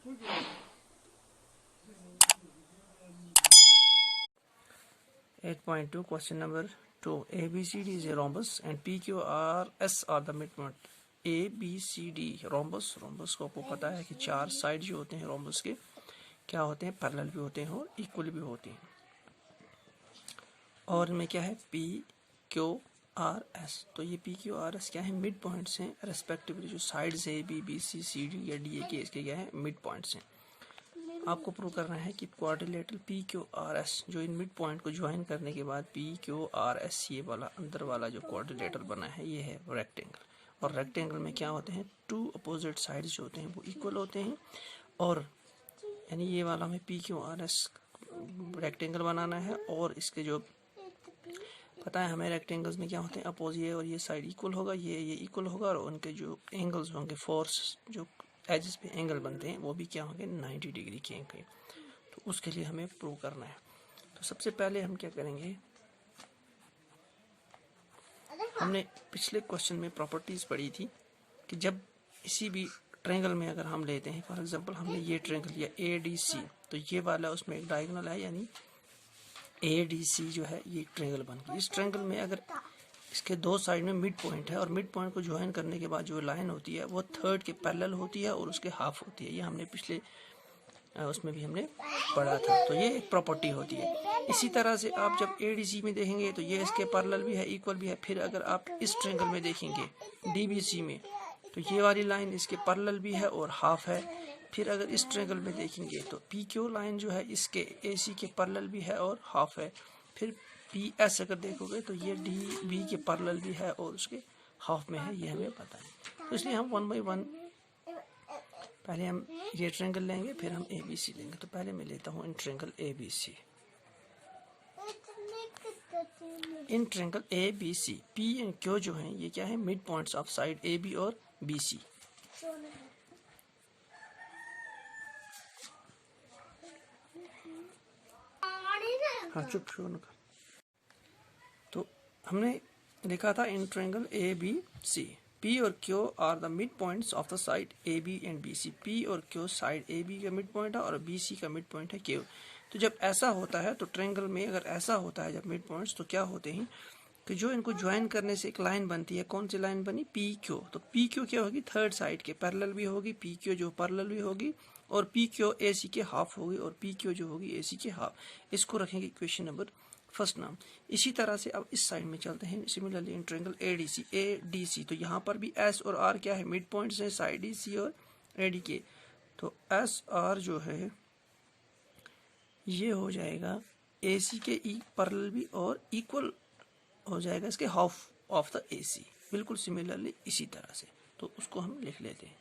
8.2 question number 2. ABCD is a rhombus and PQRS are the midpoint. ABCD rhombus को आपको पता है कि चार साइड जो होते हैं rhombus के क्या होते हैं, पैरेलल भी होते हैं और इक्वल भी होते हैं। और इनमें क्या है, PQRS। तो ये PQRS क्या है, मिड पॉइंट्स हैं रेस्पेक्टिवली, जो साइड्स है B, B, C, C, D या D, A के, इसके क्या है, मिड पॉइंट्स हैं। आपको प्रूव करना है कि क्वाड्रिलेटरल PQRS जो इन मिड पॉइंट को ज्वाइन करने के बाद PQRS ये वाला अंदर वाला जो क्वाड्रिलेटरल बना है ये है रेक्टेंगल। और रेक्टेंगल में क्या होते हैं, टू अपोजिट साइड्स जो होते हैं वो इक्वल होते हैं। और यानी ये वाला हमें PQRS रेक्टेंगल बनाना है और इसके जो पता है हमें रेक्टेंगल्स में क्या होते हैं, अपोजिट, और ये साइड इक्वल होगा, ये इक्वल होगा, और उनके जो एंगल्स होंगे, फोर्स जो एजेस पे एंगल बनते हैं वो भी क्या होंगे, 90 डिग्री के होंगे। तो उसके लिए हमें प्रूव करना है। तो सबसे पहले हम क्या करेंगे, हमने पिछले क्वेश्चन में प्रॉपर्टीज पढ़ी थी कि जब किसी भी ट्रायंगल में अगर हम लेते हैं, फॉर एग्जांपल हमने ये ट्रायंगल लिया ADC, तो ये वाला उसमें एक डायगोनल है, यानी ADC जो है ये ट्रायंगल बन गई। इस ट्रायंगल में अगर इसके दो साइड में मिड पॉइंट है और मिड पॉइंट को ज्वाइन करने के बाद जो लाइन होती है वो थर्ड के पैरेलल होती है और उसके हाफ होती है। ये हमने पिछले उसमें भी हमने पढ़ा था। तो ये एक प्रॉपर्टी होती है। इसी तरह से आप जब ADC में देखेंगे तो ये इसके पैरेलल भी है, इक्वल भी है। फिर अगर आप इस ट्रायंगल में देखेंगे DBC में, तो ये वाली लाइन इसके पैरेलल भी है और हाफ है। फिर अगर इस ट्रायंगल में देखेंगे तो PQ लाइन जो है इसके AC के पैरेलल भी है और हाफ है। फिर PS अगर देखोगे तो ये DB के पैरेलल भी है और उसके हाफ में है, ये हमें पता है। तो इसलिए हम 1 बाय 1 पहले हम ये ट्रायंगल लेंगे, फिर हम ABC लेंगे। तो पहले मैं लेता हूँ इन triangle ABC। In triangle ABC P and Q जो हैं ये क्या है, mid points of side AB और BC। हाँ चुप शोन का। तो हमने लिखा था इन ट्रायंगल ABC P और Q are the mid points of the side AB and BC। P और Q साइड AB का मिड पॉइंट है और BC का मिड पॉइंट है Q। तो जब ऐसा होता है तो ट्रायंगल में अगर ऐसा होता है जब मिड पॉइंट्स, तो क्या होते हैं कि जो इनको ज्वाइन करने से एक लाइन बनती है। कौन सी लाइन बनी, PQ। तो PQ क्या होगी, थर्ड साइड के पैरेलल भी होगी, PQ जो पैरेलल भी होगी, और PQ AC के हाफ होगी, और PQ जो होगी AC के हाफ। इसको रखेंगे इक्वेशन नंबर फर्स्ट नाम। इसी तरह से अब इस साइड में चलते हैं। सिमिलरली इन ट्रायंगल ADC तो यहाँ पर भी S और R क्या है, मिड पॉइंट्स हैं साइड DC और AD के। तो SR जो है ये हो जाएगा AC के पैरेलल भी और इक्वल हो जाएगा इसके हाफ ऑफ द AC। बिल्कुल सिमिलरली इसी तरह से, तो उसको हम लिख लेते हैं।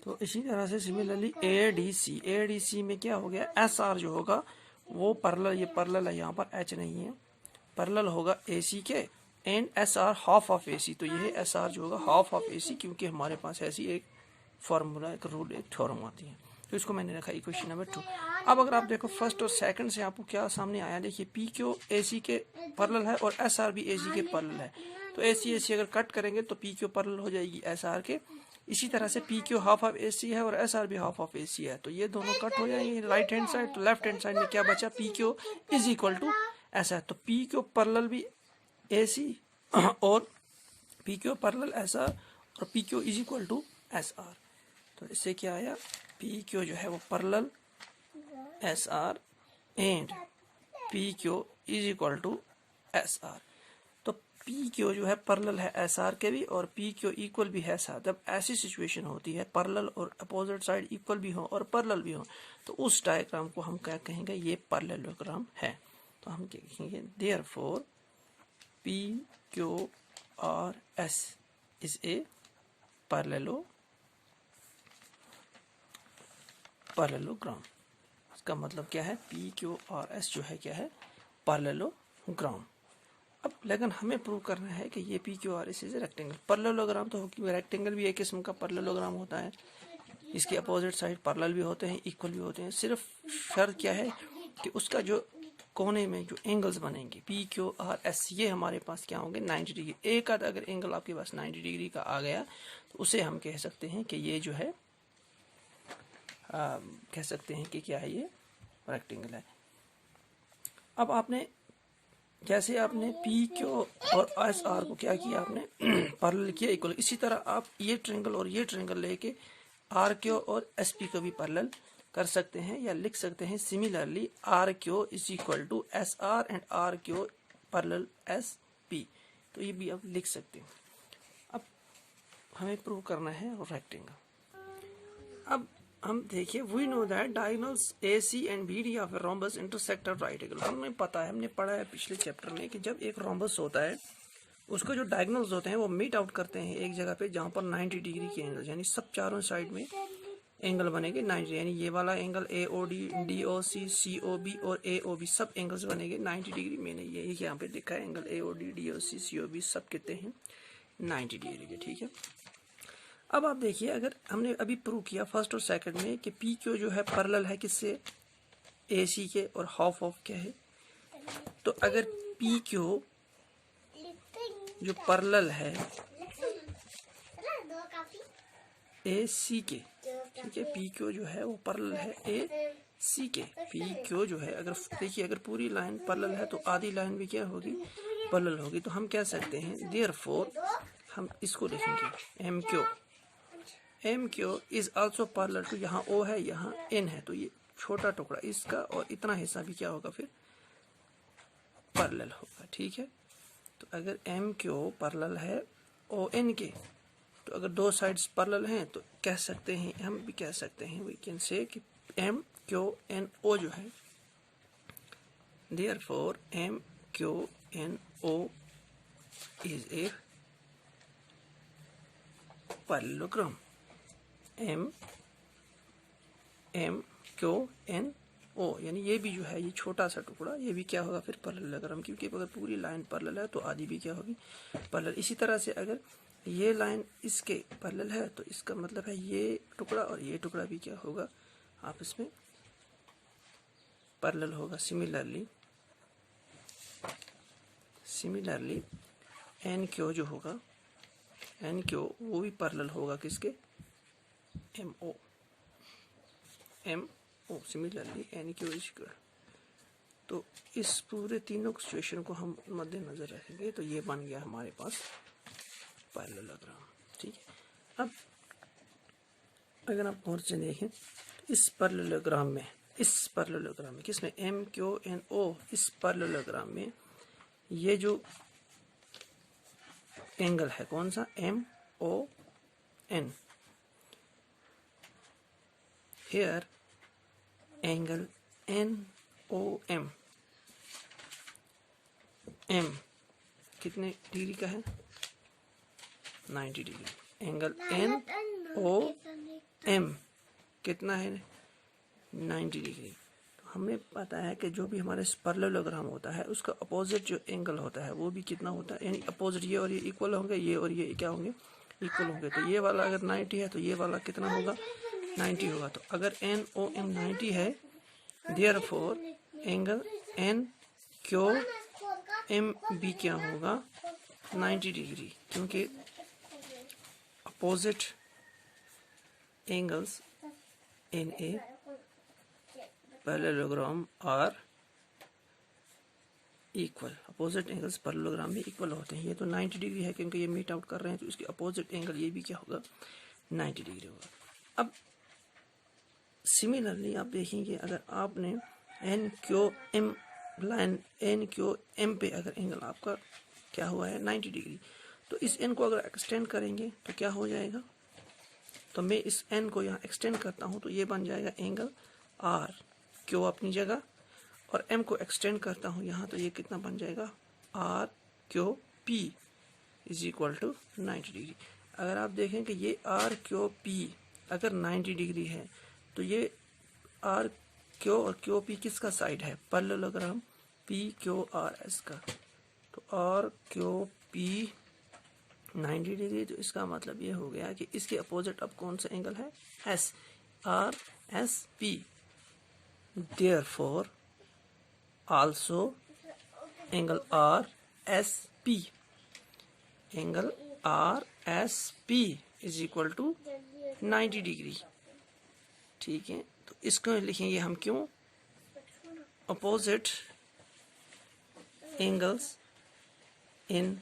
तो इसी तरह से सिमिलरली ADC में क्या हो गया, SR जो होगा वो पैरेलल, ये पैरेलल है, यहाँ पर H नहीं है, पैरेलल होगा AC के, and SR half of AC। तो ये SR जो होगा हाफ ऑफ AC, क्योंकि हमारे पास ऐसी एक फार्मूला, एक रूल, एक थ्योरम आती है। तो इसको मैंने रखा इक्वेशन नंबर 2। अब अगर आप देखो फर्स्ट और सेकंड से आपको क्या सामने आया, देखिए PQ AC के पैरेलल है और SR भी AC के पैरेलल है। तो AC अगर कट करेंगे तो PQ पैरेलल हो जाएगी SR के। इसी तरह से PQ हाफ ऑफ AC है और SR भी हाफ ऑफ AC है, तो ये दोनों कट हो जाएंगे राइट हैंड साइड। तो लेफ्ट हैंड साइड में क्या बचा, PQ इज इक्वल टू ऐसा है। तो PQ पैरेलल भी AC और PQ पैरेलल SR और PQ is equal to SR। तो इससे क्या आया, PQ जो है वो parallel SR and PQ is equal to SR। तो PQ जो है पैरेलल है SR के भी और PQ इक्वल भी है SR। जब ऐसी सिचुएशन होती है पैरेलल और अपोजिट साइड इक्वल भी हो और पैरेलल भी हो, तो उस डायग्राम को हम क्या कहेंगे, ये पैरेललोग्राम है। तो हम क्या कहेंगे, therefore PQRS is a parallelogram. इसका मतलब क्या है, PQRS जो है क्या है, पैरेललोग्राम। अब लेकिन हमें प्रूव करना है कि ये PQRS इज रेक्टेंगल। पैरेललोग्राम तो रेक्टेंगल भी एक किस्म का पैरेललोग्राम होता है, इसके अपोजिट साइड पैरेलल भी होते हैं, इक्वल भी होते हैं। सिर्फ शर्त क्या है कि उसका जो कोने में जो एंगल्स बनेंगे PQRS, ये हमारे पास क्या होंगे, 90 डिग्री। एक आध अगर एंगल आपके पास 90 डिग्री का आ गया तो उसे हम कह सकते हैं कि ये जो है कह सकते हैं कि क्या है, ये रेक्टेंगल है। अब आपने जैसे आपने पी क्यू और एस आर को क्या किया, आपने पैरेलल किया इक्वल, इसी तरह आप ये ट्रायंगल और ये ट्रायंगल लेके आर क्यू और एस पी को भी पैरेलल कर सकते हैं, या लिख सकते हैं similarly R Q is equal to S R and R Q parallel S P, तो ये भी आप लिख सकते हैं। अब हमें प्रूव करना है रेक्टेंगल। अब हम देखिए, we know that diagonals A C and B D of a rhombus intersect at right angle. हमें पता है, हमने पढ़ा है पिछले चैप्टर में कि जब एक रोम्बस होता है उसको जो डायगोनल्स होते हैं वो मीट आउट करते हैं एक जगह पे जहाँ पर 90 डिग्री के एंगल, यानी सब चारों साइड में एंगल बनेंगे 90, यानी ये वाला angle A O D, D O C, C O B और ए ओ बी, सब एंगल्स बनेंगे 90 डिग्री। मैंने यही यहाँ पे लिखा है, angle A O D, D O C, C O B सब कितने हैं 90 डिग्री के, ठीक है। अब आप देखिए, अगर हमने अभी प्रूव किया फर्स्ट और सेकंड में कि पी क्यू जो है पैरेलल है किससे, ए सी के, और हाफ ऑफ क्या है, तो अगर पी क्यू जो पैरेलल है ए सी के, ठीक है, पी क्यू जो है वो पैरेलल है ए सी के, पी क्यू जो है, अगर देखिए अगर पूरी लाइन पैरेलल है तो आधी लाइन भी क्या होगी, पैरेलल होगी। तो हम कह सकते हैं देयरफॉर, हम इसको लिखेंगे M Q, M Q is also parallel to, यहाँ ओ है यहाँ एन है, तो ये छोटा टुकड़ा इसका और इतना हिस्सा भी क्या होगा फिर पैरेलल होगा, ठीक है। तो अगर एम क्यू पैरेलल है ओ एन के, तो अगर दो साइड्स पैरेलल हैं तो कह सकते हैं, हम भी कह सकते हैं, वी कैन से कि एम क्यू एन ओ जो है, therefore M Q N O is a parallelogram. M M Q N O, यानी ये भी जो है ये छोटा सा टुकड़ा, ये भी क्या होगा फिर पैरेललोग्राम, क्योंकि अगर पूरी लाइन पैरेलल है तो आधी भी क्या होगी पैरेलल। इसी तरह से अगर ये लाइन इसके पैरेलल है तो इसका मतलब है ये टुकड़ा और ये टुकड़ा भी क्या होगा आपस में पैरेलल होगा। सिमिलरली एन क्यू जो होगा, एन क्यू वो भी पैरेलल होगा किसके, M O, M O, similarly N Q is equal. तो इस पूरे तीनों सिचुएशन को हम मद्देनजर रखेंगे तो ये बन गया हमारे पास पैरेललोग्राम, ठीक है। अब अगर आप और से देखें इस पैरेललोग्राम में, किसमें, एम क्यू एन ओ, इस पैरेललोग्राम में ये जो एंगल है कौन सा, M O N, here angle N O M, M कितने डिग्री का है 90 degree, angle N O M कितना है 90 डिग्री। तो हमें पता है कि जो भी हमारे पैरेललोग्राम होता है उसका अपोजिट जो एंगल होता है वो भी कितना होता है, यानी अपोजिट ये और ये इक्वल होंगे, ये और ये क्या होंगे इक्वल होंगे। तो ये वाला अगर 90 है तो ये वाला कितना होगा 90 होगा। तो अगर एन ओ एम 90 है, therefore angle N Q M भी क्या होगा 90 डिग्री, क्योंकि opposite angles in a parallelogram are equal, opposite angles parallelogram में इक्वल होते हैं। ये तो 90 डिग्री है क्योंकि ये मीट आउट कर रहे हैं, तो इसके अपोजिट एंगल ये भी क्या होगा 90 डिग्री होगा। अब सिमिलरली आप देखेंगे, अगर आपने N Q M line, N Q M पे अगर एंगल आपका क्या हुआ है 90 डिग्री, तो इस एन को अगर एक्सटेंड करेंगे तो क्या हो जाएगा, तो मैं इस एन को यहाँ एक्सटेंड करता हूँ तो ये बन जाएगा एंगल आर, क्यू अपनी जगह, और एम को एक्सटेंड करता हूँ यहाँ तो ये कितना बन जाएगा R Q P is equal to 90 degree. अगर आप देखें कि ये आर क्यू पी अगर 90 डिग्री है तो ये आर क्यू और क्यू पी किसका साइड है, parallelogram P Q R S का। तो आर क्यू पी 90 डिग्री, तो इसका मतलब ये हो गया कि इसके अपोजिट अब कौन सा एंगल है S, R S P, therefore also angle R S P, angle R S P is equal to 90 degree, ठीक है, तो इसको लिखेंगे हम क्यों, opposite angles in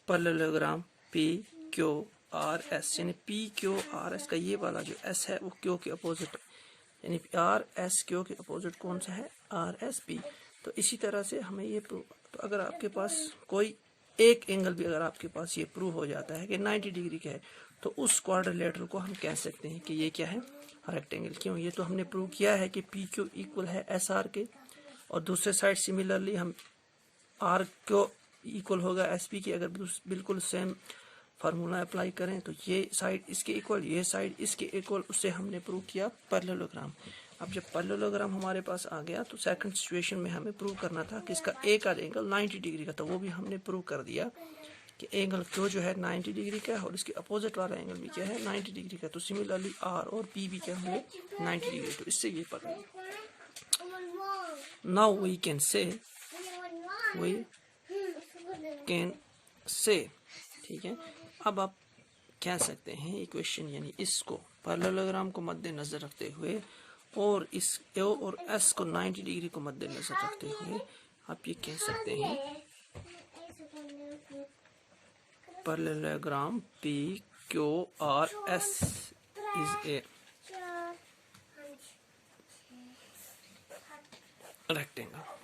parallelogram P Q R S, यानी पी क्यू आर एस का ये वाला जो एस है वो क्यू के अपोजिट, यानी आर एस क्यू के अपोजिट कौन सा है, आर एस पी। तो इसी तरह से हमें ये प्रूव, तो अगर आपके पास कोई एक एंगल भी अगर आपके पास ये प्रूव हो जाता है कि 90 डिग्री का है, तो उस क्वाड्रिलेटरल को हम कह सकते हैं कि ये क्या है, रेक्टेंगल। क्यों, ये तो हमने प्रूव किया है कि पी क्यू इक्वल है एस आर के, और दूसरे साइड सिमिलरली हम आर क्यू इक्वल होगा एस पी की। अगर बिल्कुल सेम फार्मूला अप्लाई करें तो ये साइड इसके इक्वल, ये साइड इसके इक्वल, उससे हमने प्रूव किया पैरेललोग्राम। अब जब पैरेललोग्राम हमारे पास आ गया तो सेकंड सिचुएशन में हमें प्रूव करना था कि इसका एक आध एंगल 90 डिग्री का, तो वो भी हमने प्रूव कर दिया कि एंगल क्यू जो है 90 डिग्री का है और इसके अपोजिट वाला एंगल भी क्या है, 90 डिग्री का। तो सिमिलरली आर और पी भी क्या होंगे, 90 डिग्री। तो इससे ये पता है। नाउ वी कैन से, ठीक है, अब आप कह सकते हैं इक्वेशन, यानी इसको पैरेललोग्राम को मद्देनजर रखते हुए और इस ए और एस को 90 डिग्री को मद्देनजर रखते हुए आप ये कह सकते हैं parallelogram P Q R S is a rectangle.